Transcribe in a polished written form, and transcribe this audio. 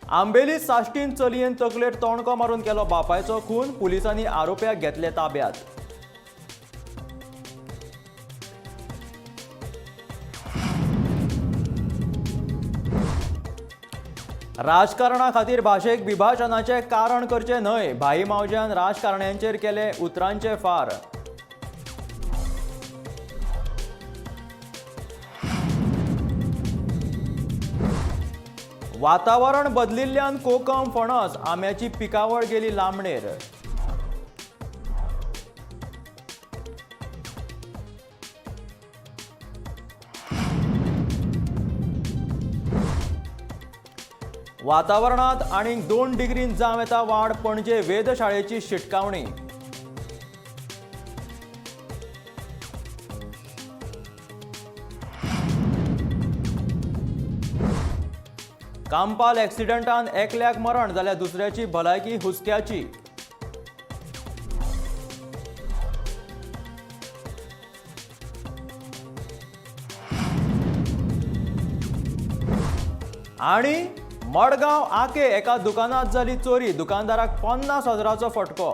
आंबेली साश्टीन चलयेन तकलेर तोणको मारून केलो बापायचो खून, पुलिसांनी आरोप्याक घेतले ताब्यात. राजकारणा खातीर भाशेक विभाजनाचे कारण करचे न्हय, भाई मावज्यान राजकारण्यांचेर केले उतरांचे फार. वातावरण बदलिल्ल्यान कोकम, फणस, आंब्याची पिकावळ गेली लांबणेर. वातावरणात आनीक 2 डिग्रीन जाव येता वाड, पणजे वेधशाळेची शिटकावणी. कांपाल एक्सिडंटान एकल्याक मरण, जाल्यार दुसऱ्याची भलायकी हुस्क्याची. आणि मडगांव आके एका दुकानात जाली चोरी, दुकानदाराक 50,000चो फटको.